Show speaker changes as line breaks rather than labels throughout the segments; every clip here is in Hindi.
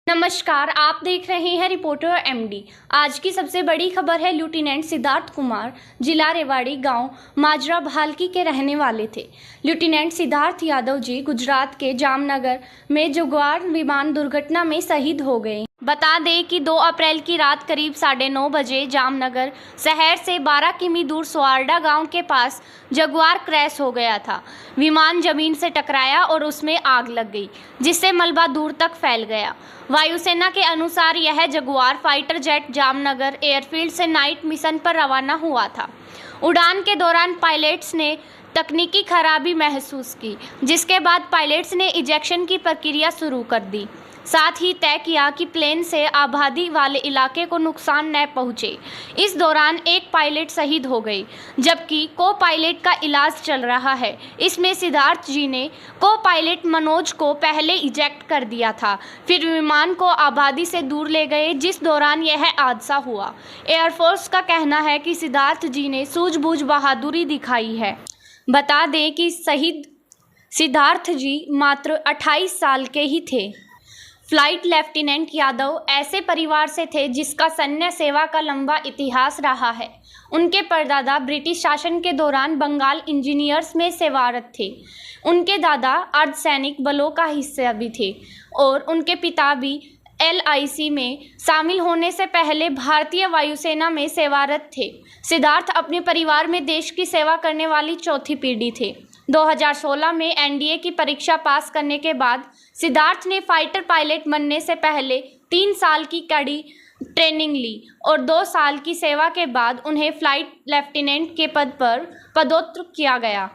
नमस्कार, आप देख रहे हैं रिपोर्टर एमडी। आज की सबसे बड़ी खबर है, लेफ्टिनेंट सिद्धार्थ कुमार जिला रेवाड़ी गांव माजरा भालकी के रहने वाले थे। लेफ्टिनेंट सिद्धार्थ यादव जी गुजरात के जामनगर में जगुआर विमान दुर्घटना में शहीद हो गए। बता दें कि 2 अप्रैल की रात करीब 9:30 बजे जामनगर शहर से 12 किमी दूर स्वारडा गांव के पास जगुआर क्रैश हो गया था। विमान जमीन से टकराया और उसमें आग लग गई, जिससे मलबा दूर तक फैल गया। वायुसेना के अनुसार यह Jaguar fighter jet Jamnagar airfield से नाइट मिशन पर रवाना हुआ था। उड़ान के दौरान पायलट्स ने तकनीकी खराबी महसूस की, जिसके बाद पायलट्स ने इजेक्शन की प्रक्रिया शुरू कर दी। साथ ही तय किया कि प्लेन से आबादी वाले इलाके को नुकसान न पहुंचे। इस दौरान एक पायलट शहीद हो गई, जबकि को पायलट का इलाज चल रहा है। इसमें सिद्धार्थ जी ने को पायलट मनोज को पहले इजेक्ट कर दिया था, फिर विमान को आबादी से दूर ले गए, जिस दौरान यह हादसा हुआ। एयरफोर्स का कहना है कि सिद्धार्थ जी ने सूझबूझ बहादुरी दिखाई है। बता दें कि शहीद सिद्धार्थ जी मात्र 28 साल के ही थे। फ्लाइट लेफ्टिनेंट यादव ऐसे परिवार से थे जिसका सैन्य सेवा का लंबा इतिहास रहा है। उनके परदादा ब्रिटिश शासन के दौरान बंगाल इंजीनियर्स में सेवारत थे। उनके दादा अर्धसैनिक बलों का हिस्सा भी थे और उनके पिता भी LIC में शामिल होने से पहले भारतीय वायुसेना में सेवारत थे। सिद्धार्थ अपने परिवार में देश की सेवा करने वाली चौथी पीढ़ी थे। 2016 में NDA की परीक्षा पास करने के बाद सिद्धार्थ ने फाइटर पायलट बनने से पहले 3 साल की कड़ी ट्रेनिंग ली और 2 साल की सेवा के बाद उन्हें फ्लाइट लेफ्टिनेंट के पद पर पदोन्नत किया गया।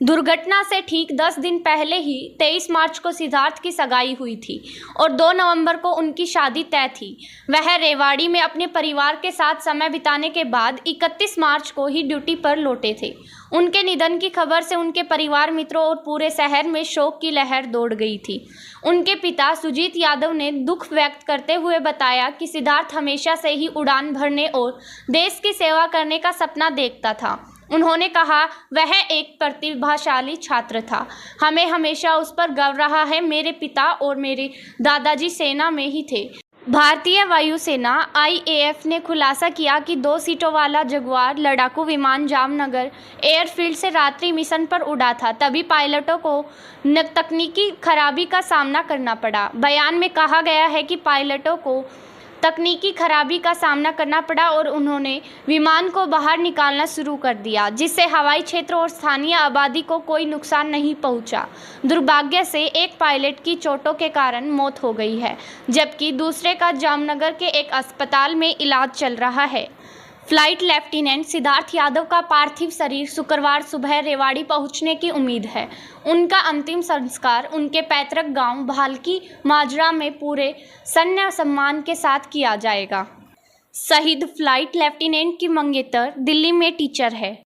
दुर्घटना से ठीक 10 दिन पहले ही 23 मार्च को सिद्धार्थ की सगाई हुई थी और 2 नवंबर को उनकी शादी तय थी। वह रेवाड़ी में अपने परिवार के साथ समय बिताने के बाद 31 मार्च को ही ड्यूटी पर लौटे थे। उनके निधन की खबर से उनके परिवार मित्रों और पूरे शहर में शोक की लहर दौड़ गई थी। उनके पिता सुजीत यादव ने दुख व्यक्त करते हुए बताया कि सिद्धार्थ हमेशा से ही उड़ान भरने और देश की सेवा करने का सपना देखता था। उन्होंने कहा, वह एक प्रतिभाशाली छात्र था। हमें हमेशा उस पर गर्व रहा है। मेरे पिता और मेरे दादाजी सेना में ही थे। भारतीय वायुसेना IAF ने खुलासा किया कि 2 सीटों वाला जगुआर लड़ाकू विमान जामनगर एयरफील्ड से रात्रि मिशन पर उड़ा था, तभी पायलटों को तकनीकी खराबी का सामना करना पड़ा। बयान में कहा गया है कि पायलटों को तकनीकी खराबी का सामना करना पड़ा और उन्होंने विमान को बाहर निकालना शुरू कर दिया, जिससे हवाई क्षेत्र और स्थानीय आबादी को कोई नुकसान नहीं पहुंचा। दुर्भाग्य से एक पायलट की चोटों के कारण मौत हो गई है, जबकि दूसरे का जामनगर के एक अस्पताल में इलाज चल रहा है। फ्लाइट लेफ्टिनेंट सिद्धार्थ यादव का पार्थिव शरीर शुक्रवार सुबह रेवाड़ी पहुंचने की उम्मीद है। उनका अंतिम संस्कार उनके पैतृक गांव भालकी माजरा में पूरे सैन्य सम्मान के साथ किया जाएगा। शहीद फ्लाइट लेफ्टिनेंट की मंगेतर दिल्ली में टीचर है।